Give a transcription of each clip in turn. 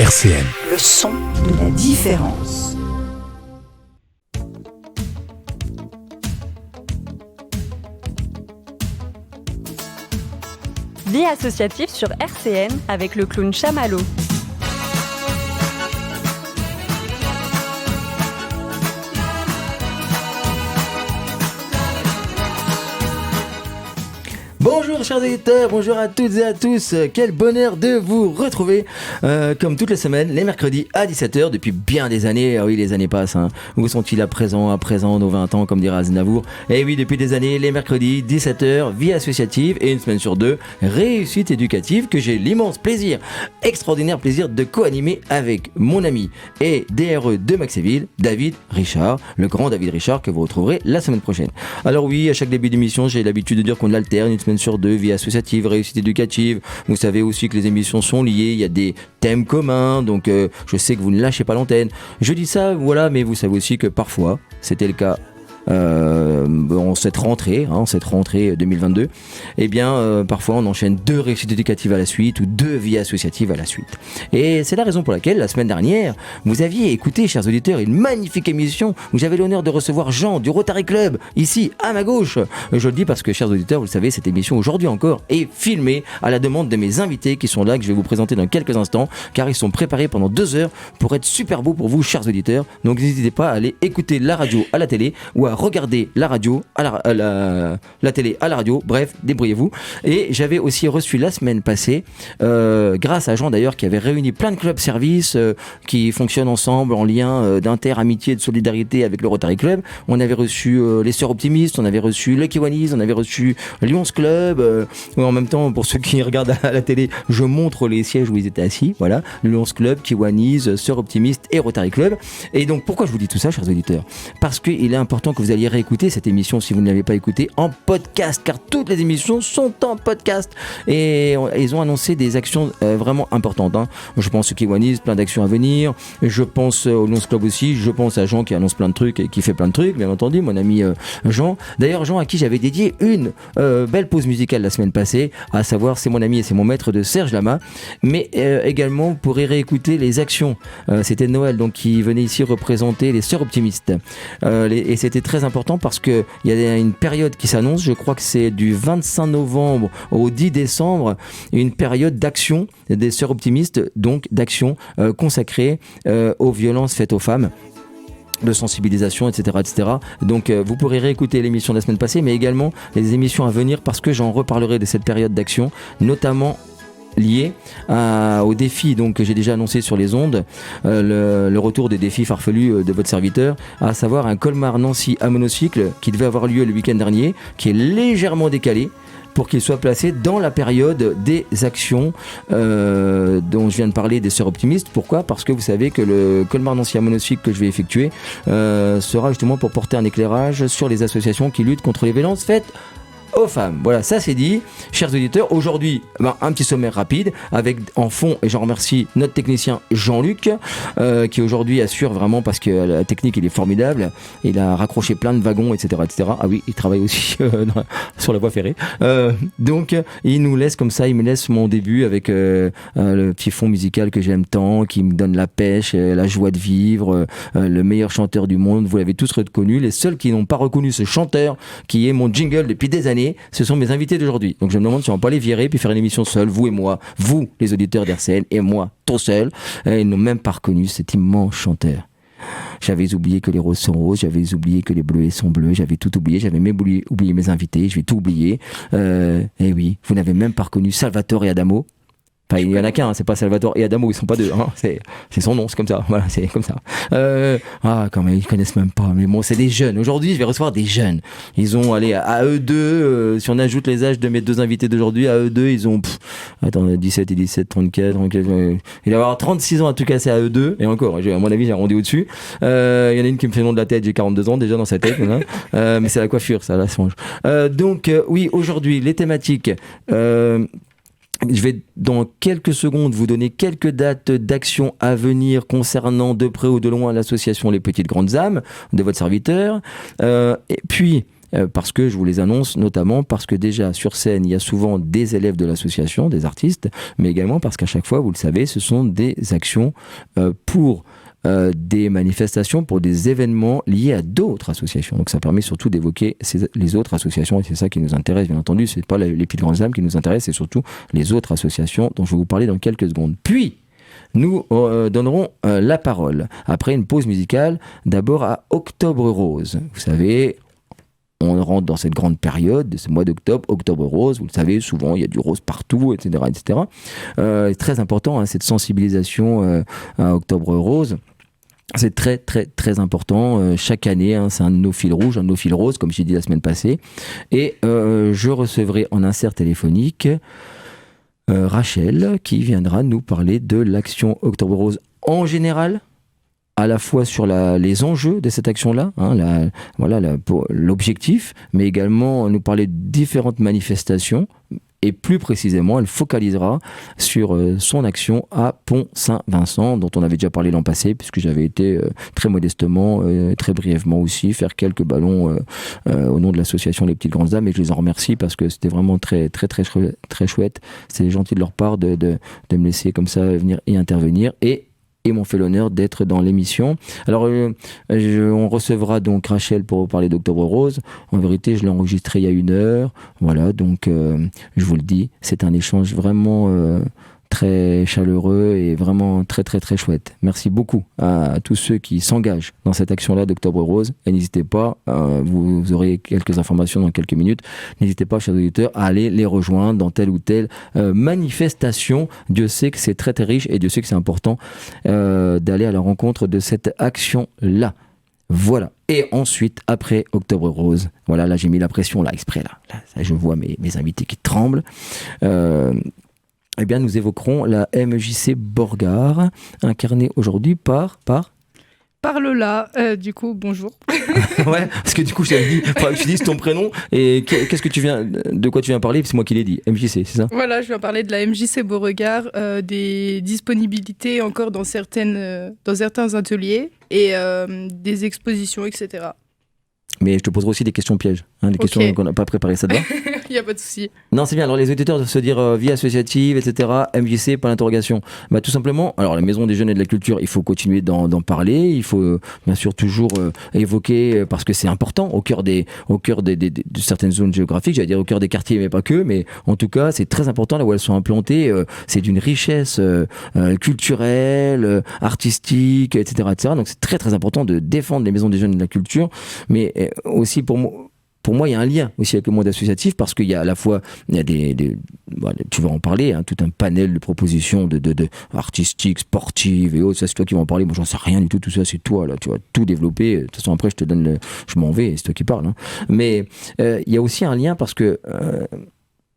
RCN. Le son de la différence. Vie associative sur RCN avec le clown Chamallow. Bonjour chers auditeurs, bonjour à toutes et à tous, quel bonheur de vous retrouver comme toutes les semaines, les mercredis à 17h depuis bien des années. Ah oui, les années passent, hein. Où sont-ils à présent, nos 20 ans comme dirait Aznavour. Et oui, depuis des années, les mercredis 17h, vie associative et une semaine sur deux, réussite éducative que j'ai l'immense plaisir, extraordinaire plaisir de co-animer avec mon ami et DRE de Maxéville, David Richard, le grand David Richard que vous retrouverez la semaine prochaine. Alors oui, à chaque début d'émission, j'ai l'habitude de dire qu'on alterne une semaine sur deux, vie associative, réussite éducative. Vous savez aussi que les émissions sont liées, il y a des thèmes communs, donc je sais que vous ne lâchez pas l'antenne. Je dis ça, voilà, mais vous savez aussi que parfois, c'était le cas en cette rentrée 2022, eh bien parfois on enchaîne deux réussites éducatives à la suite ou deux vies associatives à la suite. Et c'est la raison pour laquelle la semaine dernière vous aviez écouté, chers auditeurs, une magnifique émission où j'avais l'honneur de recevoir Jean du Rotary Club ici à ma gauche. Je le dis parce que, chers auditeurs, vous le savez, cette émission aujourd'hui encore est filmée à la demande de mes invités qui sont là, que je vais vous présenter dans quelques instants, car ils sont préparés pendant 2 heures pour être super beaux pour vous, chers auditeurs. Donc n'hésitez pas à aller écouter la radio à la télé ou à regarder la radio à la télé à la radio, bref, débrouillez-vous. Et j'avais aussi reçu la semaine passée, grâce à Jean d'ailleurs, qui avait réuni plein de clubs services qui fonctionnent ensemble en lien d'inter-amitié et de solidarité avec le Rotary Club. On avait reçu les Sœurs Optimistes, on avait reçu Lucky Wannies, on avait reçu Lions Club. En même temps, pour ceux qui regardent à la télé, je montre les sièges où ils étaient assis. Voilà, Lions Club, Kiwanis, Sœurs Optimistes et Rotary Club. Et donc, pourquoi je vous dis tout ça, chers auditeurs ? Parce qu'il est important que vous alliez réécouter cette émission si vous ne l'avez pas écoutée en podcast, car toutes les émissions sont en podcast. Et ils ont annoncé des actions vraiment importantes, hein. Je pense au Kiwanis, plein d'actions à venir. Je pense au Lions Club aussi. Je pense à Jean qui annonce plein de trucs et qui fait plein de trucs, bien entendu, mon ami Jean. D'ailleurs, Jean, à qui j'avais dédié une belle pause musicale la semaine passée, à savoir, c'est mon ami et c'est mon maître de Serge Lama. Mais également, vous pourrez réécouter les actions. C'était Noël, donc qui venait ici représenter les Sœurs Optimistes. Et c'était très important parce qu'il y a une période qui s'annonce, je crois que c'est du 25 novembre au 10 décembre, une période d'action des Sœurs Optimistes, donc d'action consacrée aux violences faites aux femmes, de sensibilisation, etc., etc. Donc vous pourrez réécouter l'émission de la semaine passée, mais également les émissions à venir, parce que j'en reparlerai de cette période d'action, notamment lié au défi donc, que j'ai déjà annoncé sur les ondes, le retour des défis farfelus de votre serviteur, à savoir un Colmar-Nancy à monocycle qui devait avoir lieu le week-end dernier, qui est légèrement décalé pour qu'il soit placé dans la période des actions dont je viens de parler, des Sœurs Optimistes. Pourquoi ? Parce que vous savez que le Colmar-Nancy à monocycle que je vais effectuer sera justement pour porter un éclairage sur les associations qui luttent contre les violences faites aux femmes. Voilà, ça c'est dit. Chers auditeurs, aujourd'hui, un petit sommaire rapide avec en fond, et j'en remercie notre technicien Jean-Luc qui aujourd'hui assure vraiment, parce que la technique il est formidable, il a raccroché plein de wagons, etc., etc. Ah oui, il travaille aussi sur la voie ferrée. Donc il nous laisse comme ça, il me laisse mon début avec le petit fond musical que j'aime tant, qui me donne la pêche, la joie de vivre, le meilleur chanteur du monde. Vous l'avez tous reconnu. Les seuls qui n'ont pas reconnu ce chanteur qui est mon jingle depuis des années, ce sont mes invités d'aujourd'hui. Donc je me demande si on va pas les virer puis faire une émission seule, vous et moi, vous les auditeurs d'RCN et moi tout seul. Ils n'ont même pas reconnu cet immense chanteur. J'avais oublié que les roses sont roses, j'avais oublié que les bleuets sont bleus, j'avais tout oublié, j'avais même oublié mes invités, je vais tout oublier. Et oui, vous n'avez même pas reconnu Salvatore et Adamo. Enfin, il y en a qu'un, c'est pas Salvatore et Adamo, ils sont pas deux, hein. C'est son nom, c'est comme ça, voilà, c'est comme ça. Quand même, ils connaissent même pas, mais bon, c'est des jeunes. Aujourd'hui, je vais recevoir des jeunes. Ils ont, allez, à eux deux, si on ajoute les âges de mes deux invités d'aujourd'hui, à eux deux, ils ont, 17 et 17, 34, il va y avoir 36 ans à tout casser à eux deux, et encore, à mon avis, j'ai arrondi au-dessus. Il y en a une qui me fait le nom de la tête, j'ai 42 ans déjà dans sa tête, hein. Mais c'est la coiffure, ça, là, ça change. Oui, aujourd'hui, les thématiques, je vais dans quelques secondes vous donner quelques dates d'action à venir concernant de près ou de loin l'association Les Petites Grandes Âmes de votre serviteur. Et puis parce que je vous les annonce, notamment parce que déjà sur scène, il y a souvent des élèves de l'association, des artistes, mais également parce qu'à chaque fois, vous le savez, ce sont des actions pour des manifestations, pour des événements liés à d'autres associations. Donc ça permet surtout d'évoquer les autres associations, et c'est ça qui nous intéresse, bien entendu. C'est pas les petites grandes âmes qui nous intéressent, c'est surtout les autres associations dont je vais vous parler dans quelques secondes. Puis, nous donnerons la parole, après une pause musicale, d'abord à Octobre Rose. Vous savez, on rentre dans cette grande période de ce mois d'octobre, Octobre Rose, vous le savez, souvent il y a du rose partout, etc. etc. C'est très important, cette sensibilisation à Octobre Rose. C'est très très très important chaque année, c'est un de nos fils rouges, un de nos fils roses, comme j'ai dit la semaine passée. Et je recevrai en insert téléphonique Rachel qui viendra nous parler de l'action Octobre Rose en général, à la fois sur les enjeux de cette action-là, l'objectif, mais également nous parler de différentes manifestations. Et plus précisément, elle focalisera sur son action à Pont-Saint-Vincent, dont on avait déjà parlé l'an passé, puisque j'avais été très modestement, très brièvement aussi, faire quelques ballons au nom de l'association Les Petites Grandes Dames, et je les en remercie parce que c'était vraiment très, très, très, très chouette. C'était gentil de leur part de me laisser comme ça venir y intervenir. Et m'ont fait l'honneur d'être dans l'émission. Alors, on recevra donc Rachel pour parler d'Octobre Rose. En vérité, je l'ai enregistré il y a 1 heure. Voilà, donc je vous le dis, c'est un échange vraiment très chaleureux et vraiment très très très chouette. Merci beaucoup à tous ceux qui s'engagent dans cette action-là d'Octobre Rose. Et n'hésitez pas, vous aurez quelques informations dans quelques minutes, n'hésitez pas, chers auditeurs, à aller les rejoindre dans telle ou telle manifestation. Dieu sait que c'est très très riche et Dieu sait que c'est important d'aller à la rencontre de cette action-là. Voilà. Et ensuite, après Octobre Rose, voilà, là j'ai mis la pression là, exprès là je vois mes invités qui tremblent. Eh bien, nous évoquerons la MJC Borgard, incarnée aujourd'hui par Lola, du coup, bonjour. Ouais, parce que du coup, je t'avais dit, faudra que tu dises ton prénom et de quoi tu viens parler, c'est moi qui l'ai dit, MJC, c'est ça ? Voilà, je viens parler de la MJC Beauregard, des disponibilités encore dans certains ateliers et des expositions, etc. Mais je te poserai aussi des questions pièges, des questions qu'on n'a pas préparées, ça te va ? Il n'y a pas de souci. Non, c'est bien. Alors, les auditeurs doivent se dire vie associative, etc. MJC, pas d'interrogation. Bah, tout simplement, alors, la Maison des Jeunes et de la Culture, il faut continuer d'en parler. Il faut, bien sûr, toujours évoquer, parce que c'est important, au cœur de certaines zones géographiques, j'allais dire au cœur des quartiers, mais pas que. Mais en tout cas, c'est très important là où elles sont implantées. C'est d'une richesse culturelle, artistique, etc., etc. Donc, c'est très, très important de défendre les Maisons des Jeunes et de la Culture. Mais aussi, pour moi, il y a un lien aussi avec le monde associatif parce qu'il y a à la fois, tu vas en parler, tout un panel de propositions de artistiques, sportives et autres. Ça, c'est toi qui vas en parler. Moi, j'en sais rien du tout. Tout ça, c'est toi, là. Tu vas tout développer. De toute façon, après, je m'en vais et c'est toi qui parles. Mais il y a aussi un lien parce que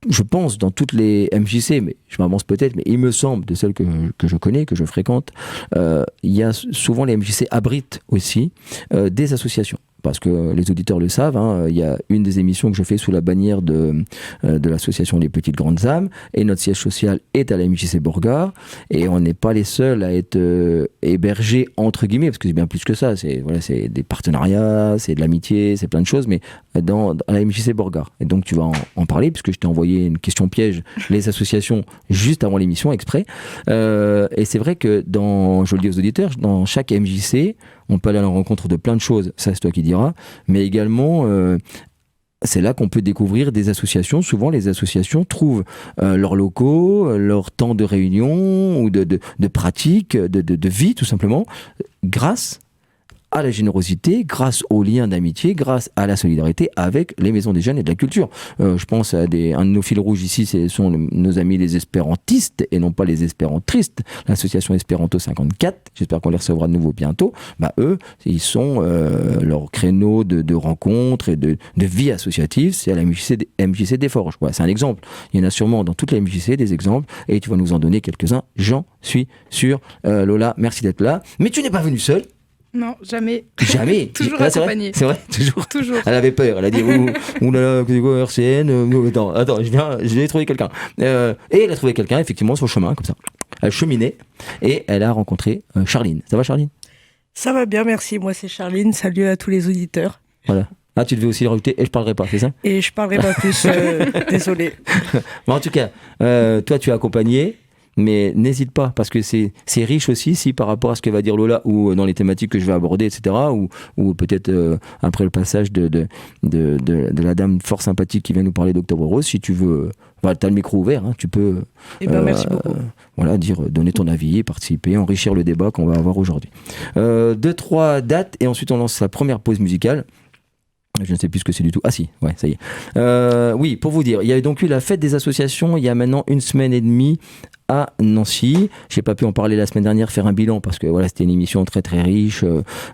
je pense dans toutes les MJC, mais je m'avance peut-être, mais il me semble, de celles que je connais, que je fréquente, il y a souvent les MJC abritent aussi des associations. Parce que les auditeurs le savent, il y a une des émissions que je fais sous la bannière de l'association Les Petites Grandes Âmes, et notre siège social est à la MJC Borgard, et on n'est pas les seuls à être hébergés, entre guillemets, parce que c'est bien plus que ça, c'est des partenariats, c'est de l'amitié, c'est plein de choses, mais à la MJC Borgard. Et donc tu vas en parler, puisque je t'ai envoyé une question piège, les associations, juste avant l'émission, exprès. Et c'est vrai que je le dis aux auditeurs, dans chaque MJC, on peut aller à la rencontre de plein de choses, ça c'est toi qui diras, mais également c'est là qu'on peut découvrir des associations. Souvent les associations trouvent leurs locaux, leur temps de réunion ou de pratique, de vie tout simplement, grâce à la générosité, grâce aux liens d'amitié, grâce à la solidarité avec les Maisons des Jeunes et de la Culture. Je pense à un de nos fils rouges ici, ce sont nos amis les espérantistes et non pas les espérantristes, l'association Espéranto 54, j'espère qu'on les recevra de nouveau bientôt. Eux, ils sont leur créneau de rencontres et de vie associative, c'est à la MJC des Forges. Voilà, c'est un exemple. Il y en a sûrement dans toutes les MJC des exemples et tu vas nous en donner quelques-uns, j'en suis sûr. Lola, merci d'être là. Mais tu n'es pas venue seule. Non, jamais. Jamais. Toujours accompagnée. C'est vrai, toujours. Elle avait peur. Elle a dit oulala, c'est quoi RCN Attends, je vais trouver quelqu'un. Et elle a trouvé quelqu'un effectivement sur le chemin comme ça. Elle cheminait et elle a rencontré Charline. Ça va, Charline ? Ça va bien, merci. Moi, c'est Charline. Salut à tous les auditeurs. Voilà. Ah, tu devais aussi le rajouter et je parlerai pas, c'est ça? Et je parlerai pas plus, désolé. Bon, en tout cas, toi, tu es accompagné. Mais n'hésite pas, parce que c'est riche aussi, si par rapport à ce que va dire Lola, ou dans les thématiques que je vais aborder, etc., ou peut-être après le passage de la dame fort sympathique qui vient nous parler d'Octobre Rose, si tu veux, t'as le micro ouvert, hein, tu peux merci beaucoup. voilà, donner ton avis, participer, enrichir le débat qu'on va avoir aujourd'hui. 2-3 dates, et ensuite on lance la première pause musicale. Je ne sais plus ce que c'est du tout. Ah si, ouais, ça y est. Oui, pour vous dire, il y a donc eu la fête des associations il y a maintenant 1 semaine et demie à Nancy. J'ai pas pu en parler la semaine dernière, faire un bilan, parce que voilà, c'était une émission très très riche.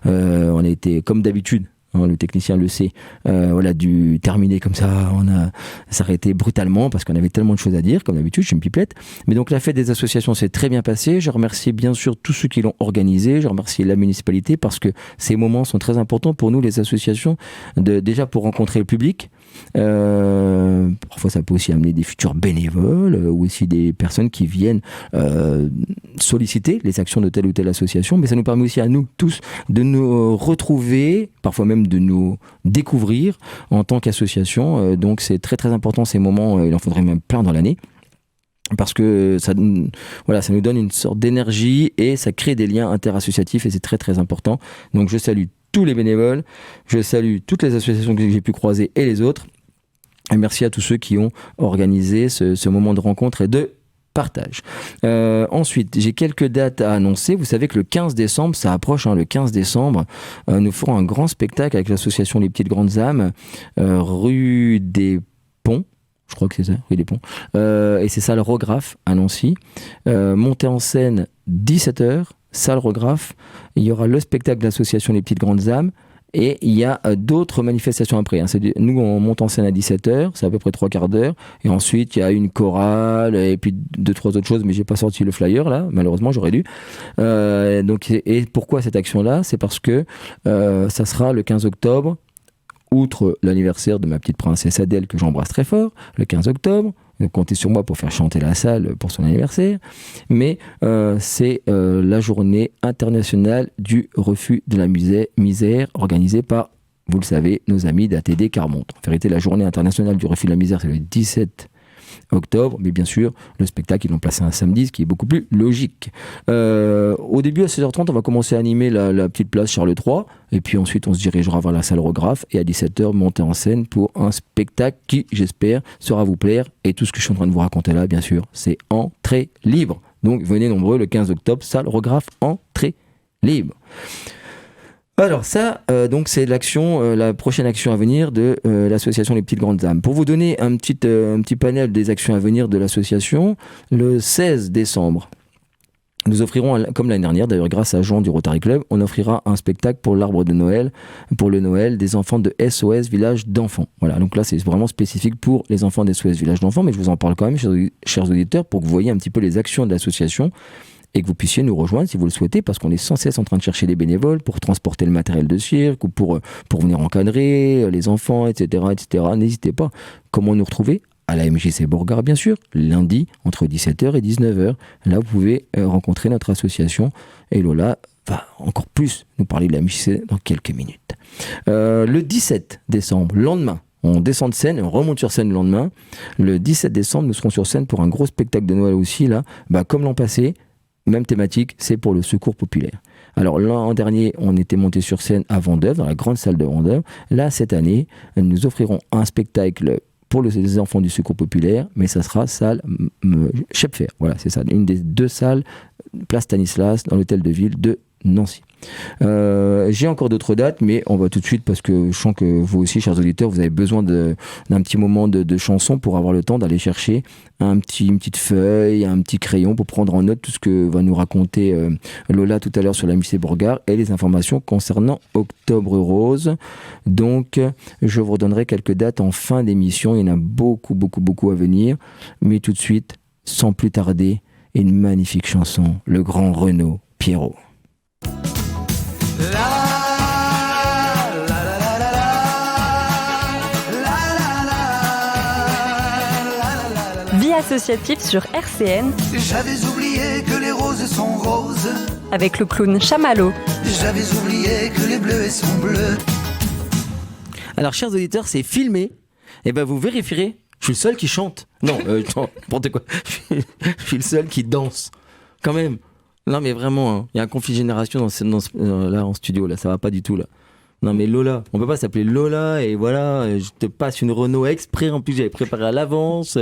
On a été, comme d'habitude, hein, le technicien le sait, voilà, dû terminer comme ça, on a s'arrêté brutalement parce qu'on avait tellement de choses à dire, comme d'habitude, je suis une pipelette. Mais donc la fête des associations s'est très bien passée. Je remercie bien sûr tous ceux qui l'ont organisée. Je remercie la municipalité, parce que ces moments sont très importants pour nous, les associations, déjà pour rencontrer le public. Parfois ça peut aussi amener des futurs bénévoles, ou aussi des personnes qui viennent solliciter les actions de telle ou telle association, mais ça nous permet aussi à nous tous de nous retrouver, parfois même de nous découvrir en tant qu'association. Donc c'est très très important ces moments, il en faudrait même plein dans l'année, parce que ça nous donne une sorte d'énergie et ça crée des liens interassociatifs, et c'est très très important. Donc je salue tous les bénévoles, je salue toutes les associations que j'ai pu croiser et les autres, et merci à tous ceux qui ont organisé ce moment de rencontre et de partage. Ensuite, j'ai quelques dates à annoncer. Vous savez que le 15 décembre, ça approche, hein, le 15 décembre, nous ferons un grand spectacle avec l'association Les Petites Grandes Âmes, rue des Ponts. Je crois que c'est ça, rue des Ponts. Et c'est salle Rographe à Nancy. Montée en scène 17h, salle Rographe. Il y aura le spectacle de l'association Les Petites Grandes Âmes. Et il y a d'autres manifestations après. Hein. Nous, on monte en scène à 17h, c'est à peu près 3/4 d'heure. Et ensuite, il y a une chorale et puis 2-3 autres choses, mais j'ai pas sorti le flyer là, malheureusement, j'aurais dû. Et pourquoi cette action-là? C'est parce que ça sera le 15 octobre, outre l'anniversaire de ma petite princesse Adèle, que j'embrasse très fort, le 15 octobre. Comptez sur moi pour faire chanter la salle pour son anniversaire, mais c'est la journée internationale du refus de la misère, organisée par, vous le savez, nos amis d'ATD Carmonte. En vérité, la journée internationale du refus de la misère, c'est le 17 octobre, mais bien sûr, le spectacle, ils l'ont placé un samedi, ce qui est beaucoup plus logique. Au début, à 16h30, on va commencer à animer la petite place Charles III, et puis ensuite, on se dirigera vers la salle Rographe, et à 17h, monter en scène pour un spectacle qui, j'espère, saura vous plaire. Et tout ce que je suis en train de vous raconter là, bien sûr, c'est entrée libre. Donc, venez nombreux le 15 octobre, salle Rographe, entrée libre. Alors ça, donc c'est la prochaine action à venir de l'association Les Petites Grandes Âmes. Pour vous donner un petit panel des actions à venir de l'association, le 16 décembre, nous offrirons, comme l'année dernière, d'ailleurs grâce à Jean du Rotary Club, on offrira un spectacle pour l'arbre de Noël, pour le Noël des enfants de SOS Village d'Enfants. Voilà, donc là c'est vraiment spécifique pour les enfants des SOS Village d'Enfants, mais je vous en parle quand même, chers auditeurs, pour que vous voyez un petit peu les actions de l'association, et que vous puissiez nous rejoindre si vous le souhaitez, parce qu'on est sans cesse en train de chercher des bénévoles pour transporter le matériel de cirque, ou pour venir encadrer les enfants, etc., etc. N'hésitez pas. Comment nous retrouver? À la MJC Bourgard, bien sûr, lundi, entre 17h et 19h. Là, vous pouvez rencontrer notre association, et Lola va encore plus nous parler de la MJC dans quelques minutes. Le 17 décembre, lendemain, on descend de scène et on remonte sur scène le lendemain. Le 17 décembre, nous serons sur scène pour un gros spectacle de Noël aussi, là, comme l'an passé. Même thématique, c'est pour le secours populaire. Alors l'an dernier, on était monté sur scène à Vendœuvre, dans la grande salle de Vendœuvre. Là, cette année, nous offrirons un spectacle pour les enfants du secours populaire, mais ça sera salle Chepfer. Voilà, c'est ça, une des 2 salles, place Stanislas, dans l'hôtel de ville de Nancy. J'ai encore d'autres dates, mais on va tout de suite, parce que je sens que vous aussi, chers auditeurs, vous avez besoin d'un petit moment de chanson pour avoir le temps d'aller chercher une petite feuille, un petit crayon pour prendre en note tout ce que va nous raconter Lola tout à l'heure sur la MJC Bourgard et les informations concernant Octobre Rose. Donc je vous redonnerai quelques dates en fin d'émission, il y en a beaucoup à venir, mais tout de suite, sans plus tarder, une magnifique chanson, le grand Renaud Pierrot. Vie associative sur RCN. J'avais oublié que les roses sont roses. Avec le clown Chamallow. J'avais oublié que les bleus sont bleus. Alors, chers auditeurs, c'est filmé. Et ben, vous vérifierez. Je suis le seul qui chante. Non, n'importe quoi. Je suis le seul qui danse. Quand même. Non, mais vraiment, hein, il y a un conflit de génération là en studio. Là, ça va pas du tout là. Non, mais Lola, on peut pas s'appeler Lola et voilà, je te passe une Renault exprès. En plus, j'avais préparé à l'avance.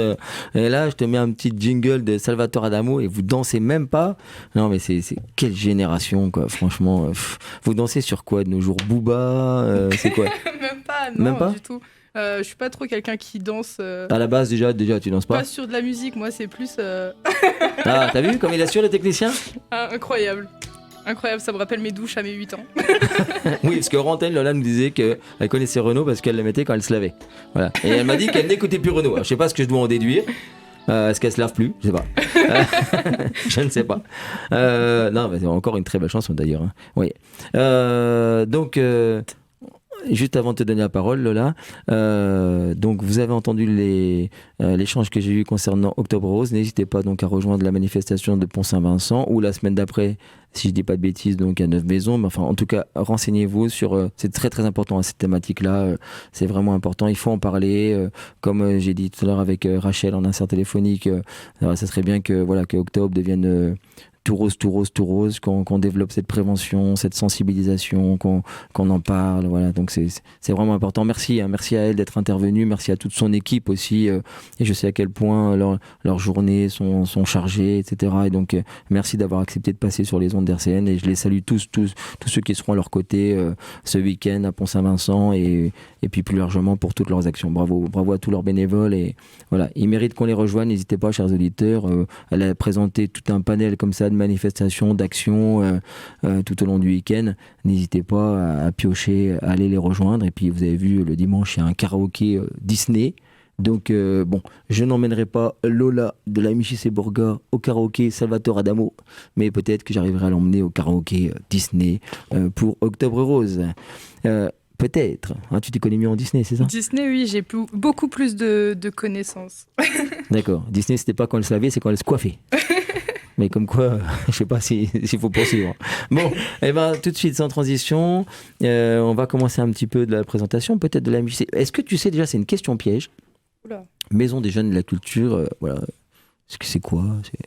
Et là, je te mets un petit jingle de Salvatore Adamo et vous dansez même pas. Non, mais c'est quelle génération, quoi. Franchement, vous dansez sur quoi de nos jours? Booba, c'est quoi? Même pas, non, Même pas du tout. Je suis pas trop quelqu'un qui danse. À la base, déjà, tu danses pas? Pas sur de la musique, moi, c'est plus. Ah, t'as vu comme il assure les techniciens? Incroyable. Incroyable, ça me rappelle mes douches à mes 8 ans. Oui, parce que Rantaine, Lola nous disait qu'elle connaissait Renaud parce qu'elle la mettait quand elle se lavait. Voilà. Et elle m'a dit qu'elle n'écoutait plus Renaud. Alors, je sais pas ce que je dois en déduire. Est-ce qu'elle se lave plus? Je sais pas. Je ne sais pas. Non, mais c'est encore une très belle chanson d'ailleurs. Hein. Oui. Donc, juste avant de te donner la parole, Lola, donc vous avez entendu l'échange que j'ai eu concernant Octobre Rose. N'hésitez pas donc à rejoindre la manifestation de Pont-Saint-Vincent ou la semaine d'après, si je dis pas de bêtises, donc à Neuve-Maisons. Mais enfin, en tout cas, renseignez-vous sur. C'est très très important à cette thématique-là. C'est vraiment important. Il faut en parler. Comme j'ai dit tout à l'heure avec Rachel en insert téléphonique, ça serait bien que Octobre devienne tout rose, qu'on développe cette prévention, cette sensibilisation, qu'on en parle, voilà. Donc c'est vraiment important. Merci à elle d'être intervenue, merci à toute son équipe aussi, et je sais à quel point leurs journées sont chargées, etc. Et donc merci d'avoir accepté de passer sur les ondes d'RCN, et je les salue tous ceux qui seront à leur côté ce week-end à Pont-Saint-Vincent, et puis plus largement pour toutes leurs actions. Bravo à tous leurs bénévoles, et voilà, ils méritent qu'on les rejoigne. N'hésitez pas, chers auditeurs. Elle a présenté tout un panel comme ça de manifestations, d'actions tout au long du week-end. N'hésitez pas à piocher, à aller les rejoindre. Et puis vous avez vu, le dimanche, il y a un karaoké Disney. Donc bon, je n'emmènerai pas Lola de la MJC Bourga au karaoké Salvatore Adamo, mais peut-être que j'arriverai à l'emmener au karaoké Disney pour Octobre Rose. Peut-être. Hein, tu t'y connais mieux en Disney, c'est ça? Disney, oui, j'ai beaucoup plus de connaissances. D'accord. Disney, c'était pas quand elle se lavait, c'est quand elle se coiffait. Mais comme quoi, je sais pas s'il faut poursuivre. Bon, et ben tout de suite, sans transition, on va commencer un petit peu de la présentation, peut-être de la MJC. Est-ce que tu sais déjà, c'est une question piège. Oula. Maison des jeunes de la culture, voilà. Est-ce que c'est quoi? C'est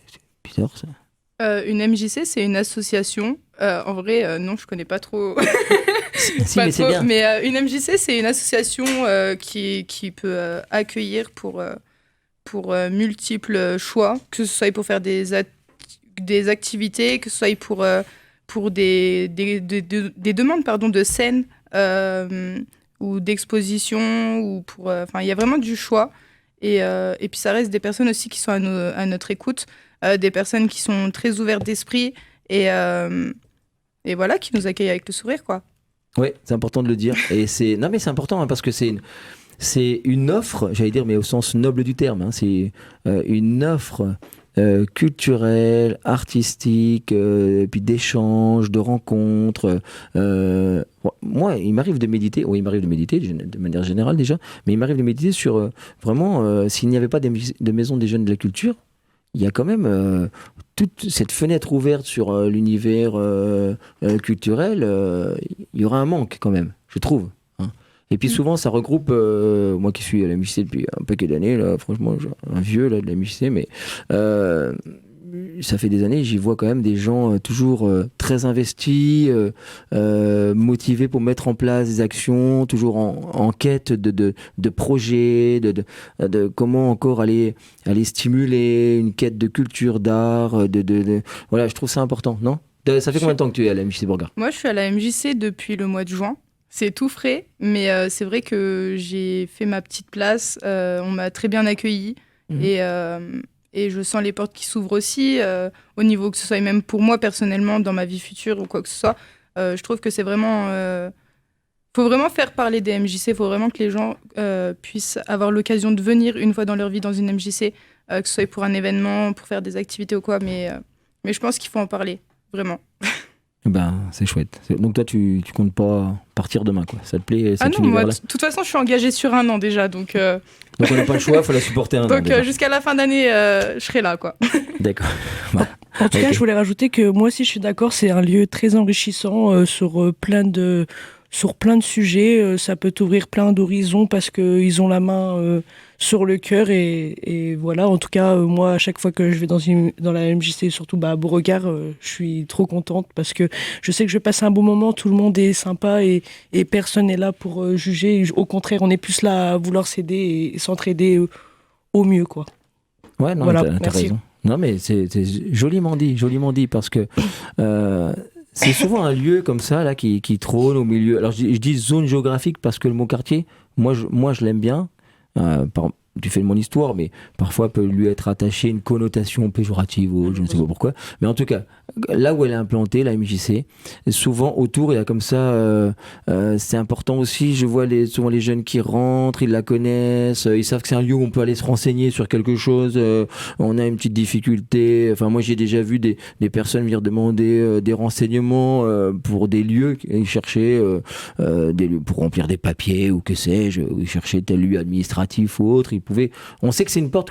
bizarre ça. Une MJC, c'est une association. En vrai, non, je connais pas trop. Si, mais c'est bien. Mais une MJC, c'est une association qui peut accueillir pour multiples choix, que ce soit pour faire des activités, que ce soit pour des demandes de scènes ou d'expositions, ou il y a vraiment du choix. Et puis ça reste des personnes aussi qui sont à notre écoute, des personnes qui sont très ouvertes d'esprit et voilà, qui nous accueillent avec le sourire, quoi. Oui, c'est important de le dire. Et c'est important, hein, parce que c'est une offre, j'allais dire, mais au sens noble du terme. Hein, c'est une offre culturelle, artistique, puis d'échanges, de rencontres. Moi, il m'arrive de méditer de manière générale déjà, mais il m'arrive de méditer sur vraiment, s'il n'y avait pas de maison des jeunes de la culture, il y a quand même toute cette fenêtre ouverte sur l'univers culturel, il y aura un manque quand même, je trouve. Hein. Et puis souvent, ça regroupe, moi qui suis à la MJC depuis un paquet d'années, là, franchement, un vieux là, de la MJC, mais ça fait des années, j'y vois quand même des gens toujours très investis, motivés pour mettre en place des actions, toujours en quête de projets, de comment encore aller stimuler une quête de culture, d'art, voilà, je trouve ça important, non? Ça fait combien de temps que tu es à la MJC Bourga? Moi, je suis à la MJC depuis le mois de juin. C'est tout frais, mais c'est vrai que j'ai fait ma petite place, on m'a très bien accueillie, et je sens les portes qui s'ouvrent aussi, au niveau que ce soit, et même pour moi personnellement, dans ma vie future ou quoi que ce soit. Je trouve que c'est vraiment... faut vraiment faire parler des MJC, il faut vraiment que les gens puissent avoir l'occasion de venir une fois dans leur vie dans une MJC, que ce soit pour un événement, pour faire des activités ou quoi, mais je pense qu'il faut en parler, vraiment. Ben, c'est chouette. Donc toi, tu comptes pas partir demain, quoi. Ça te plaît, cet non, moi, univers-là? de toute façon, je suis engagée sur 1 an déjà, donc... Donc on n'a pas le choix, il faut la supporter un an. Donc jusqu'à la fin d'année, je serai là, quoi. D'accord. Bon. En tout cas, je voulais rajouter que moi aussi, je suis d'accord, c'est un lieu très enrichissant sur plein de sur plein de sujets. Ça peut t'ouvrir plein d'horizons parce qu'ils ont la main sur le cœur. Et voilà, en tout cas, moi, à chaque fois que je vais dans la MJC, surtout à Beauregard, je suis trop contente parce que je sais que je vais passer un bon moment. Tout le monde est sympa et personne n'est là pour juger. Au contraire, on est plus là à vouloir s'aider et s'entraider au mieux, quoi. Ouais, non, Voilà, t'as merci. raison. Non, mais c'est joliment dit, parce que c'est souvent un lieu comme ça là qui trône au milieu. Alors je dis zone géographique parce que le mot quartier, moi je l'aime bien. Du fait de mon histoire, mais parfois peut lui être attaché une connotation péjorative ou je ne sais pas pourquoi. Mais en tout cas, là où elle est implantée, la MJC, souvent autour, il y a comme ça, c'est important aussi, je vois souvent les jeunes qui rentrent, ils la connaissent, ils savent que c'est un lieu où on peut aller se renseigner sur quelque chose, on a une petite difficulté, enfin moi j'ai déjà vu des personnes venir demander des renseignements pour des lieux, ils cherchaient des lieux pour remplir des papiers ou que sais-je, ils cherchaient tel lieu administratif ou autre, on sait que c'est une porte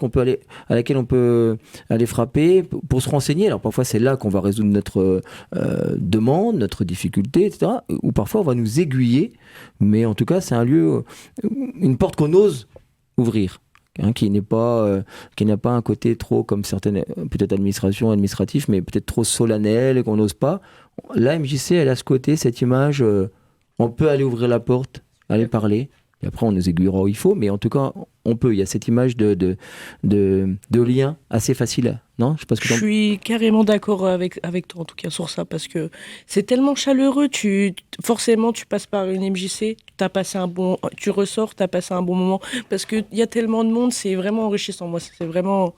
à laquelle on peut aller frapper pour se renseigner. Alors parfois c'est là qu'on va résoudre notre demande, notre difficulté, etc. Ou parfois on va nous aiguiller, mais en tout cas c'est un lieu, une porte qu'on ose ouvrir. Qui n'a pas un côté trop comme certaines peut-être administratifs, mais peut-être trop solennel et qu'on n'ose pas. La MJC, elle a ce côté, cette image, on peut aller ouvrir la porte, aller parler. Et après, on nous aiguillera où il faut, mais en tout cas, on peut. Il y a cette image de lien assez facile, non ? Je sais pas ce que Je suis carrément d'accord avec toi, en tout cas, sur ça, parce que c'est tellement chaleureux. Forcément, tu passes par une MJC, tu ressors, tu as passé un bon moment, parce qu'il y a tellement de monde, c'est vraiment enrichissant. Moi, c'est vraiment...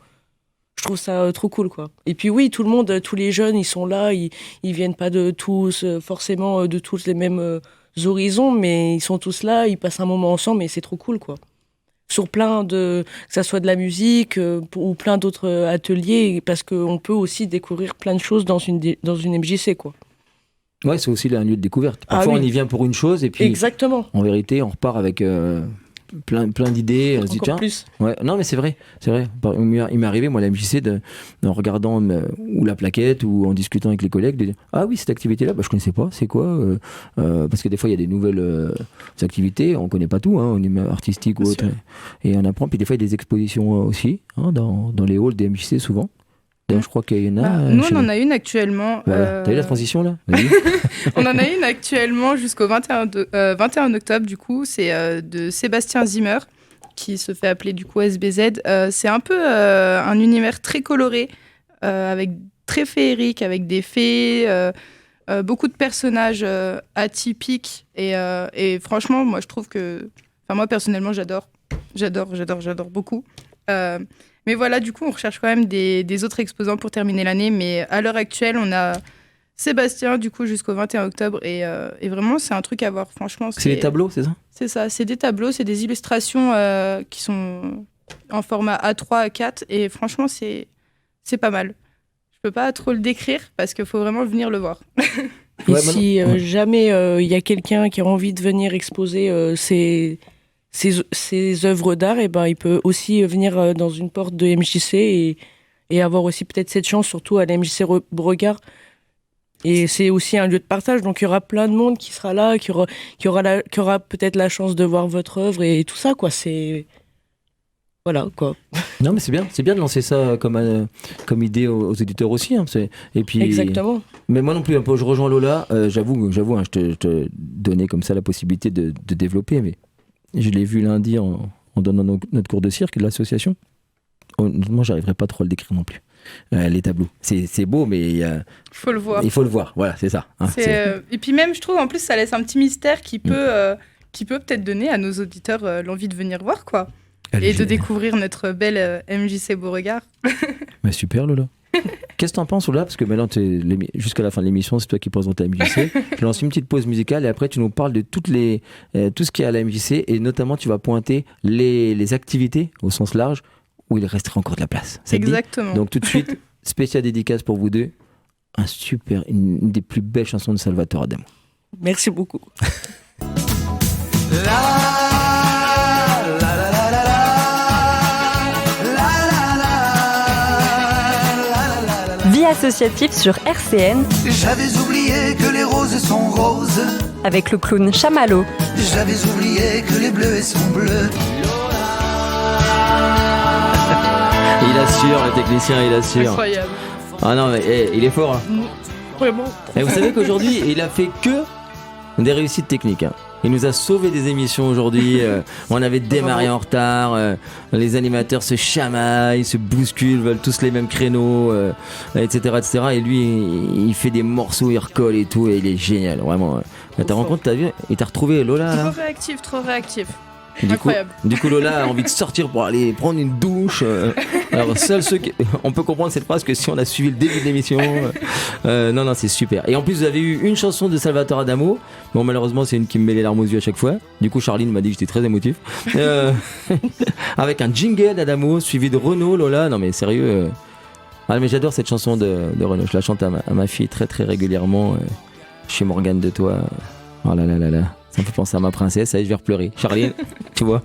Je trouve ça trop cool, quoi. Et puis oui, tout le monde, tous les jeunes, ils sont là, ils viennent pas de tous, forcément, de tous les mêmes... horizons, mais ils sont tous là, ils passent un moment ensemble et c'est trop cool, quoi. Sur que ça soit de la musique ou plein d'autres ateliers, parce qu'on peut aussi découvrir plein de choses dans une MJC, quoi. Ouais, c'est aussi un lieu de découverte. Parfois, oui. on y vient pour une chose et puis, exactement. En vérité, on repart avec plein d'idées. On se dit, Encore tiens, plus. ouais, non, mais c'est vrai. Il m'est arrivé, moi, à la MJC, en regardant ou la plaquette ou en discutant avec les collègues, de dire, ah oui, cette activité-là, je connaissais pas, c'est quoi parce que des fois, il y a des nouvelles activités, on connaît pas tout, au niveau artistique ou autre, et on apprend. Puis des fois, il y a des expositions aussi, dans les halls des MJC, souvent. D'ailleurs, je crois qu'il y en a. Nous, on en a une actuellement. Voilà. T'as eu la transition, là ? On en a une actuellement jusqu'au 21 octobre, du coup. C'est de Sébastien Zimmer, qui se fait appeler, du coup, SBZ. C'est un peu un univers très coloré, très féerique, avec des fées, beaucoup de personnages atypiques. Et franchement, moi, je trouve que... Enfin, moi, personnellement, j'adore beaucoup. Mais voilà, du coup, on recherche quand même des autres exposants pour terminer l'année. Mais à l'heure actuelle, on a Sébastien, du coup, jusqu'au 21 octobre. Et vraiment, c'est un truc à voir. Franchement, c'est des tableaux, c'est ça ? C'est ça, c'est des tableaux, c'est des illustrations qui sont en format A3, A4. Et franchement, c'est pas mal. Je peux pas trop le décrire parce qu'il faut vraiment venir le voir. Et si jamais il y a quelqu'un qui a envie de venir exposer ses œuvres d'art, et il peut aussi venir dans une porte de MJC et avoir aussi peut-être cette chance, surtout à la MJC Beauregard. Et c'est aussi un lieu de partage, donc il y aura plein de monde qui sera là, qui aura peut-être la chance de voir votre œuvre et tout ça, quoi. C'est... Voilà, quoi. Non, mais c'est bien de lancer ça comme idée aux éditeurs aussi. Et puis, exactement. Mais moi non plus, je rejoins Lola. J'avoue, je te donnais comme ça la possibilité de développer, mais je l'ai vu lundi en donnant notre cours de cirque de l'association. Honnêtement, j'arriverai pas trop à le décrire non plus. Les tableaux, c'est beau, mais il faut le voir. Il faut le voir, voilà, c'est ça. Et puis même, je trouve, en plus, ça laisse un petit mystère qui peut peut-être donner à nos auditeurs l'envie de venir voir, quoi. Et de découvrir notre belle MJC Beauregard. Mais super, Lola. Qu'est-ce que t'en penses, Lola ? Parce que maintenant, jusqu'à la fin de l'émission, c'est toi qui présentes la MJC. Je lance une petite pause musicale et après, tu nous parles de tout ce qu'il y a à la MJC et notamment, tu vas pointer les activités au sens large où il resterait encore de la place. Exactement. Donc tout de suite, spéciale dédicace pour vous deux. Une des plus belles chansons de Salvatore Adamo. Merci beaucoup. Vie associative sur RCN. J'avais oublié que les roses sont roses. avec le clown Chamallow. J'avais oublié que les bleus sont bleus. Il assure, le technicien, il assure. Incroyable. Ah non, mais il est fort. Hein. Vraiment. Et vous savez qu'aujourd'hui, il a fait que des réussites techniques. Hein. Il nous a sauvé des émissions aujourd'hui. On avait démarré en retard. Les animateurs se chamaillent, se bousculent, veulent tous les mêmes créneaux, etc., etc. Et lui, il fait des morceaux, il recolle et tout. Et il est génial, vraiment. T'as rencontré, t'as vu? Il t'a retrouvé Lola là. Trop réactif. Incroyable. Du coup, Lola a envie de sortir pour aller prendre une douche. Alors, seuls ceux qui... On peut comprendre cette phrase que si on a suivi le début de l'émission. Non, c'est super. Et en plus, vous avez eu une chanson de Salvatore Adamo. Bon, malheureusement, c'est une qui me met les larmes aux yeux à chaque fois. Du coup, Charline m'a dit que j'étais très émotif. Avec un jingle d'Adamo suivi de Renaud, Lola. Non, mais sérieux. Ah, mais j'adore cette chanson de Renaud. Je la chante à ma fille très, très régulièrement. Chez Morgane de Toi. Oh là là là là. Ça me fait penser à ma princesse, ça y est, je vais replorer. Charline, tu vois.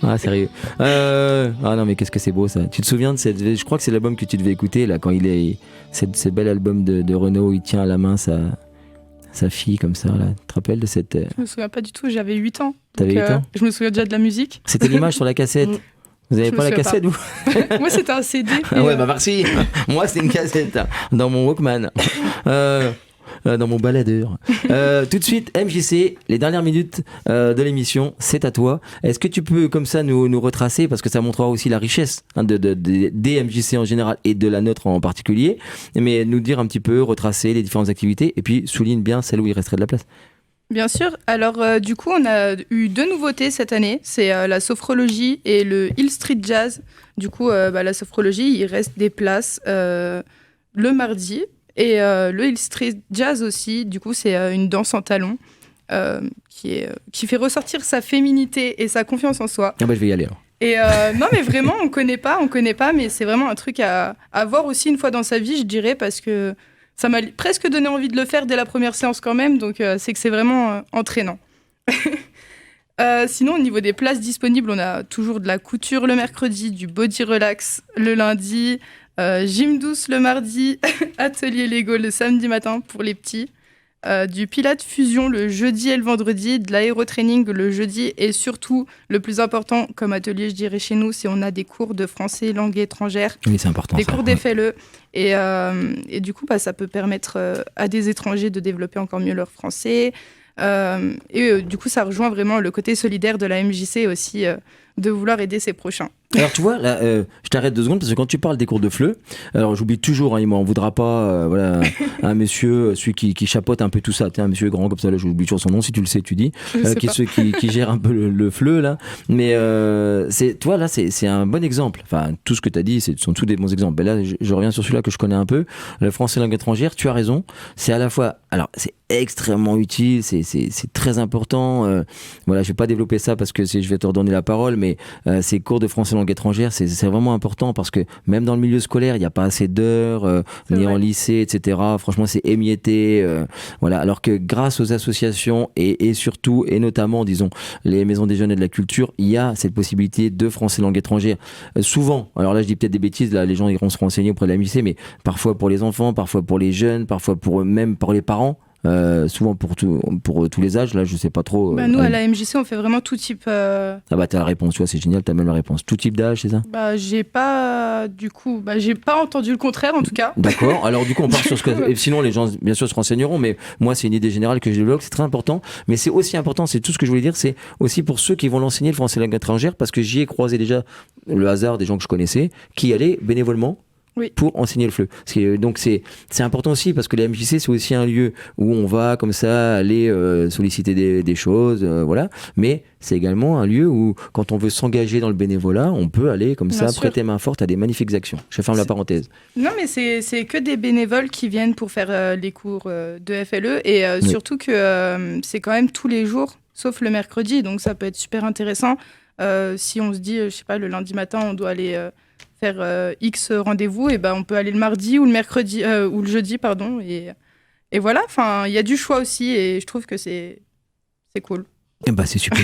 Ah, sérieux. Ah non, mais qu'est-ce que c'est beau ça. Tu te souviens de cette. Je crois que c'est l'album que tu devais écouter, là, quand il est. Ce bel album de Renaud où il tient à la main sa fille, comme ça, là. Tu te rappelles de cette. Je me souviens pas du tout, j'avais 8 ans. T'avais 8 ans Je me souviens déjà de la musique. C'était l'image sur la cassette. Vous avez pas la cassette, vous? Moi, c'était un CD. Ah ouais, bah merci. Moi, c'est une cassette, hein, dans mon Walkman. Dans mon baladeur. Tout de suite, MJC, les dernières minutes de l'émission, c'est à toi. Est-ce que tu peux comme ça nous retracer, parce que ça montrera aussi la richesse des MJC en général et de la nôtre en particulier, mais nous dire un petit peu, retracer les différentes activités et puis souligne bien celle où il resterait de la place. Bien sûr. Alors, du coup, on a eu 2 nouveautés cette année. C'est la sophrologie et le Hill Street Jazz. Du coup, la sophrologie, il reste des places le mardi. Et le Hill Street Jazz aussi, du coup, c'est une danse en talons qui fait ressortir sa féminité et sa confiance en soi. Ah bah je vais y aller alors. Et non, mais vraiment, on connaît pas, mais c'est vraiment un truc à voir aussi une fois dans sa vie, je dirais, parce que ça m'a presque donné envie de le faire dès la première séance quand même, donc c'est que c'est vraiment entraînant. Sinon, au niveau des places disponibles, on a toujours de la couture le mercredi, du body relax le lundi, gym douce le mardi, atelier Lego le samedi matin pour les petits, du Pilates fusion le jeudi et le vendredi, de l'aérotraining le jeudi et surtout, le plus important comme atelier, je dirais chez nous, c'est on a des cours de français langue étrangère, oui, c'est important, des cours d'FLE et du coup, ça peut permettre à des étrangers de développer encore mieux leur français. Du coup, ça rejoint vraiment le côté solidaire de la MJC aussi, de vouloir aider ses prochains. Alors tu vois, là, je t'arrête 2 secondes parce que quand tu parles des cours de FLE, alors j'oublie toujours, hein, il m'en voudra pas, voilà, un monsieur, celui qui chapeaute un peu tout ça, un monsieur grand comme ça, là j'oublie toujours son nom, si tu le sais tu dis, qui gère un peu le FLE là, mais toi là c'est un bon exemple, enfin tout ce que tu as dit, ce sont tous des bons exemples, mais là je reviens sur celui-là que je connais un peu, le français langue étrangère, tu as raison, c'est à la fois, alors c'est extrêmement utile, c'est très important, voilà, je vais pas développer ça parce que je vais te redonner la parole, mais ces cours de français langue étrangère, c'est vraiment important parce que même dans le milieu scolaire, il n'y a pas assez d'heures, ni en lycée, etc. Franchement, c'est émietté, voilà. Alors que grâce aux associations et surtout, et notamment, disons, les maisons des jeunes et de la culture, il y a cette possibilité de français langue étrangère. Souvent, alors là, je dis peut-être des bêtises, là, les gens iront se renseigner auprès de la MJC, mais parfois pour les enfants, parfois pour les jeunes, parfois même pour les parents. Souvent pour tous les âges, là je sais pas trop. Nous à la MJC on fait vraiment tout type. Ah bah t'as la réponse, tu vois, c'est génial, t'as même la réponse. Tout type d'âge, c'est ça? J'ai pas entendu le contraire en tout cas. D'accord, alors du coup on part sur ce que. Et sinon les gens bien sûr se renseigneront, mais moi c'est une idée générale que je développe, c'est très important. Mais c'est aussi important, c'est tout ce que je voulais dire, c'est aussi pour ceux qui vont l'enseigner le français langue étrangère, parce que j'y ai croisé déjà le hasard des gens que je connaissais qui allaient bénévolement. Oui. Pour enseigner le FLE. Donc c'est important aussi parce que la MJC c'est aussi un lieu où on va comme ça aller solliciter des choses, voilà. Mais c'est également un lieu où quand on veut s'engager dans le bénévolat, on peut aller comme ça prêter main forte à des magnifiques actions. Je ferme la parenthèse. Non mais c'est que des bénévoles qui viennent pour faire les cours de FLE et surtout que c'est quand même tous les jours sauf le mercredi, donc ça peut être super intéressant si on se dit je sais pas le lundi matin on doit aller faire X rendez-vous, et on peut aller le mardi ou le mercredi ou le jeudi, pardon. Et voilà, il y a du choix aussi, et je trouve que c'est cool. C'est super.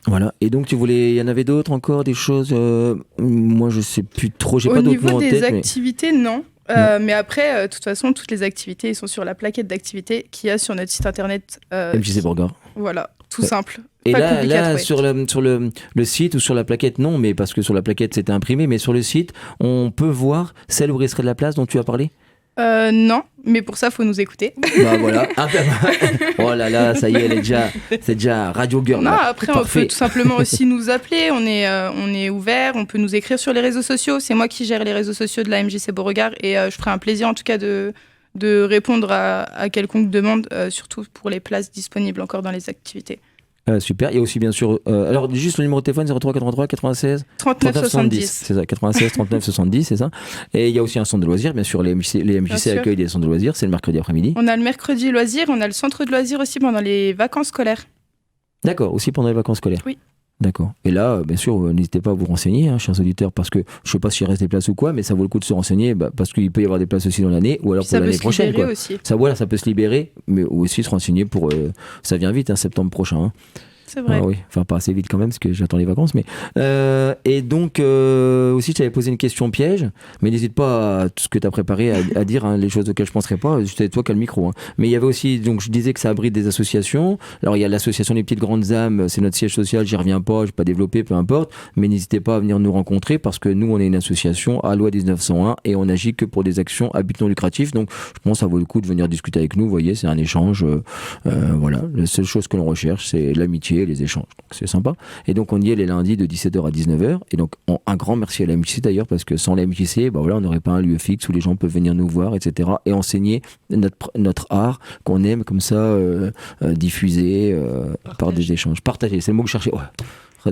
Voilà. Et donc il y en avait d'autres encore, des choses. Moi je sais plus trop, j'ai pas d'autres mots en tête. Au niveau des activités, non. Mais après, de toute façon, toutes les activités, ils sont sur la plaquette d'activités qu'il y a sur notre site internet. MJC Bourgogne. Voilà, tout Ouais. simple. Et Pas là, compliqué à trouver. sur le site ou sur la plaquette, non, mais parce que sur la plaquette c'était imprimé, mais sur le site, on peut voir celle où resterait de la place dont tu as parlé. Non, mais pour ça, faut nous écouter. Bah voilà. Oh là là, ça y est, c'est déjà Radio Girl. Non, là. après, on Parfait. peut tout simplement aussi nous appeler. On est ouvert. On peut nous écrire sur les réseaux sociaux. C'est moi qui gère les réseaux sociaux de la MJC Beauregard et je ferai un plaisir, en tout cas, de répondre à quelconque demande, surtout pour les places disponibles encore dans les activités. Super. Il y a aussi bien sûr. Alors juste le numéro de téléphone 03 83 96 39 70. C'est ça, 96 39 70, c'est ça. Et il y a aussi un centre de loisirs, bien sûr. Les MJC sûr. accueillent des centres de loisirs. C'est le mercredi après-midi. On a le mercredi loisirs. On a le centre de loisirs aussi pendant les vacances scolaires. D'accord. Aussi pendant les vacances scolaires. Oui. D'accord. Et là, bien sûr, n'hésitez pas à vous renseigner, hein, chers auditeurs, parce que je sais pas s'il reste des places ou quoi, mais ça vaut le coup de se renseigner, parce qu'il peut y avoir des places aussi dans l'année, ou alors Puis pour ça peut l'année se prochaine. libérer Quoi. aussi. Ça, voilà, ça peut se libérer, mais aussi se renseigner pour. Ça vient vite, hein, septembre prochain. Hein. C'est vrai. Ah oui, enfin pas assez vite quand même parce que j'attends les vacances. Mais et donc aussi, je t'avais posé une question piège, mais n'hésite pas à tout ce que tu as préparé à dire, hein, les choses auxquelles je ne penserais pas. C'est toi qui as le micro. Hein. Mais il y avait aussi, donc je disais que ça abrite des associations. Alors il y a l'association des petites grandes âmes, c'est notre siège social. J'y reviens pas, je vais pas développer, peu importe. Mais n'hésitez pas à venir nous rencontrer parce que nous, on est une association à loi 1901 et on agit que pour des actions à but non lucratif. Donc je pense que ça vaut le coup de venir discuter avec nous. Vous voyez, c'est un échange. Voilà, la seule chose que l'on recherche, c'est l'amitié, les échanges. Donc c'est sympa. Et donc on y est les lundis de 17h à 19h. Et donc un grand merci à la MJC d'ailleurs, parce que sans la MJC, bah voilà, on n'aurait pas un lieu fixe où les gens peuvent venir nous voir, etc. Et enseigner notre art qu'on aime comme ça, diffuser par des échanges. Partager, c'est le mot que je cherchais. Ouais.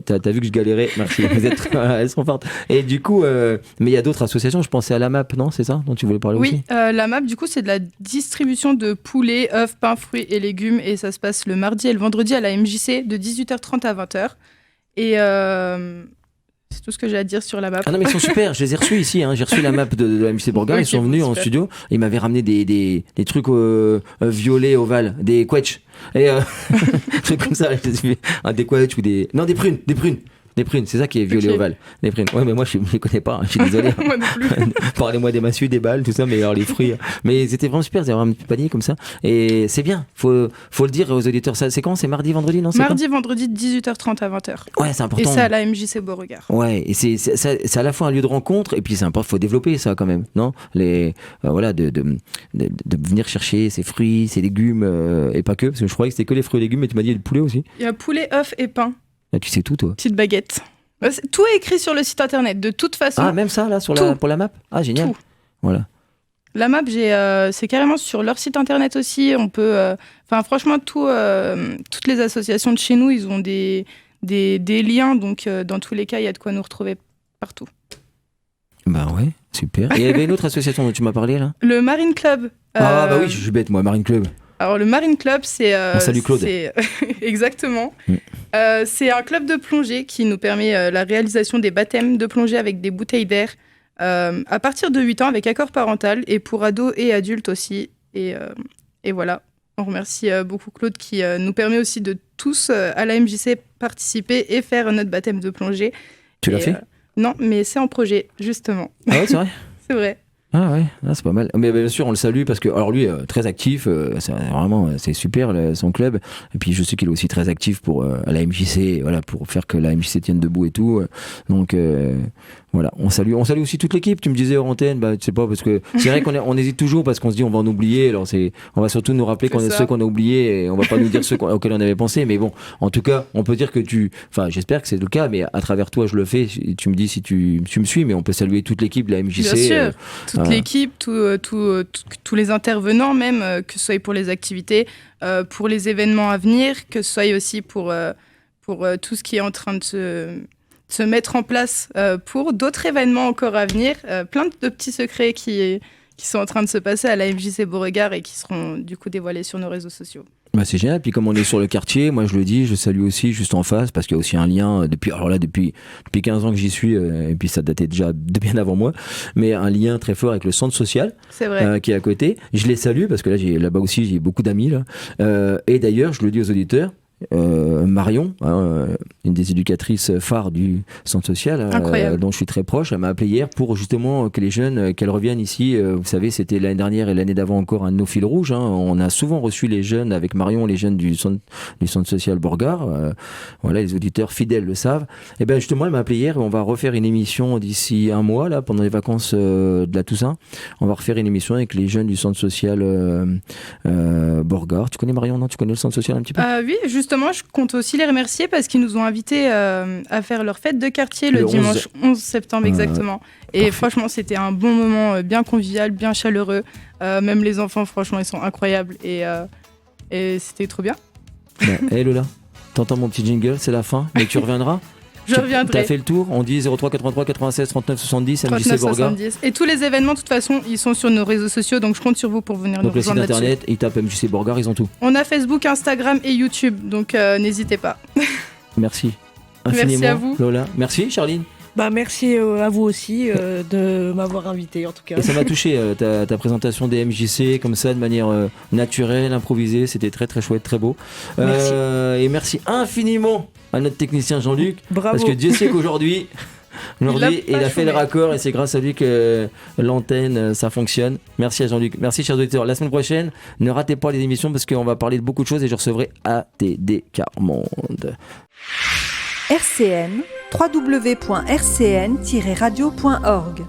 T'as vu que je galérais, merci. Vous êtes, elles sont fortes. Et du coup, mais il y a d'autres associations. Je pensais à la MAP, non? C'est ça dont tu voulais parler aussi? Oui, la MAP, du coup, c'est de la distribution de poulets, œufs, pains, fruits et légumes. Et ça se passe le mardi et le vendredi à la MJC de 18h30 à 20h. Et c'est tout ce que j'ai à dire sur la MAP. Ah non, mais ils sont super. Je les ai reçus ici. Hein. J'ai reçu la MAP de la MJC Bourgogne. Ok, Ils sont venus en super. studio. Ils m'avaient ramené des trucs violets ovales, des quetch. Et trucs comme ça. Des quetch ou des. Non, des prunes. Des prunes, c'est ça qui est violet Ok. ovale. Des prunes. Ouais, mais moi, je ne les connais pas. Hein. Je suis désolé. Moi non plus. Parlez-moi des massues, des balles, tout ça, mais alors les fruits. Mais c'était vraiment super. Ils avaient un petit panier comme ça. Et c'est bien. Faut le dire aux auditeurs. Ça, c'est quand? C'est mardi, vendredi? Non, c'est Mardi, vendredi, de 18h30 à 20h. quand? Ouais, c'est important. Et c'est à la MJC Beauregard. Ouais, et c'est à la fois un lieu de rencontre et puis c'est important, faut développer ça quand même, non? Voilà, de venir chercher ses fruits, ses légumes et pas que, parce que je croyais que c'était que les fruits et légumes, mais tu m'as dit le poulet aussi. Il y a poulet, œufs et pain. Là, tu sais tout, toi. Petite baguette. Tout est écrit sur le site internet. De toute façon, Ah, même ça là Tout. pour la map. Ah, génial. Tout. Voilà. la MAP, c'est carrément sur leur site internet aussi. On peut, franchement, toutes les associations de chez nous, ils ont des liens. Donc, dans tous les cas, il y a de quoi nous retrouver partout. Bah ouais, super. Et il y avait une autre association dont tu m'as parlé là? Le Marine Club. Ah bah oui, je suis bête moi, Marine Club. Alors, le Marine Club, c'est... On salue Claude. Exactement. C'est un club de plongée qui nous permet la réalisation des baptêmes de plongée avec des bouteilles d'air à partir de 8 ans avec accord parental et pour ados et adultes aussi. Et voilà. On remercie beaucoup Claude qui nous permet aussi de tous à la MJC participer et faire notre baptême de plongée. Tu l'as fait? Non, mais c'est en projet, justement. Ah ouais, c'est vrai? C'est vrai. Ah ouais, ah, c'est pas mal. Mais bien sûr, on le salue parce que, alors lui, très actif, c'est vraiment, c'est super son club. Et puis je sais qu'il est aussi très actif pour à la MJC, voilà, pour faire que la MJC tienne debout et tout. Donc voilà, on salue aussi toute l'équipe. Tu me disais hors antenne, bah tu sais pas parce que c'est vrai on hésite toujours parce qu'on se dit on va en oublier. Alors on va surtout nous rappeler C'est ça. ceux qu'on a oubliés et on va pas nous dire ceux auxquels on avait pensé. Mais bon, en tout cas, on peut dire que j'espère que c'est le cas. Mais à travers toi, je le fais. Tu me dis si tu me suis, mais on peut saluer toute l'équipe de la MJC. Bien sûr. Toute voilà. l'équipe, tous les intervenants même, que ce soit pour les activités, pour les événements à venir, que ce soit aussi pour tout ce qui est en train de se mettre en place pour d'autres événements encore à venir. Plein de petits secrets qui sont en train de se passer à la MJC Beauregard et qui seront du coup dévoilés sur nos réseaux sociaux. Bah c'est génial. Puis comme on est sur le quartier, moi je le dis, je salue aussi juste en face parce qu'il y a aussi un lien depuis 15 ans que j'y suis et puis ça datait déjà de bien avant moi, mais un lien très fort avec le centre social C'est vrai. qui est à côté. Je les salue parce que là-bas aussi j'ai beaucoup d'amis là. Et d'ailleurs je le dis aux auditeurs. Marion, une des éducatrices phares du centre social, dont je suis très proche, elle m'a appelé hier pour justement que les jeunes, qu'elles reviennent ici. Vous savez, c'était l'année dernière et l'année d'avant encore un de nos fils rouges. On a souvent reçu les jeunes, avec Marion, les jeunes du centre social Borgard. Voilà, les auditeurs fidèles le savent. Et bien justement, elle m'a appelé hier et on va refaire une émission d'ici un mois, là, pendant les vacances de la Toussaint. On va refaire une émission avec les jeunes du centre social Borgard. Tu connais Marion, non? Tu connais le centre social un petit peu? Oui, justement, je compte aussi les remercier parce qu'ils nous ont invités à faire leur fête de quartier le dimanche 11 septembre exactement. Et parfait. Franchement, c'était un bon moment, bien convivial, bien chaleureux. Même les enfants, franchement, ils sont incroyables et c'était trop bien. Hey Lola, t'entends mon petit jingle, c'est la fin, mais tu reviendras. Je reviendrai. T'as fait le tour, on dit 03 83 96 39 70, MJC Borgard. Et tous les événements, de toute façon, ils sont sur nos réseaux sociaux, donc je compte sur vous pour venir nous rejoindre là-dessus. Donc le site internet, ils tapent MJC Borgard, ils ont tout. On a Facebook, Instagram et YouTube, donc n'hésitez pas. Merci infiniment. Merci à vous. Lola. Merci Charline. Merci à vous aussi de m'avoir invité en tout cas. Et ça m'a touché ta présentation des MJC comme ça de manière naturelle, improvisée, c'était très très chouette, très beau. Merci. Et merci infiniment à notre technicien Jean-Luc. Bravo. Parce que Dieu sait qu'aujourd'hui il a fait le raccord et c'est grâce à lui que l'antenne ça fonctionne. Merci à Jean-Luc, merci chers auditeurs. La semaine prochaine, ne ratez pas les émissions parce qu'on va parler de beaucoup de choses et je recevrai ATD Carmonde. RCN, www.rcn-radio.org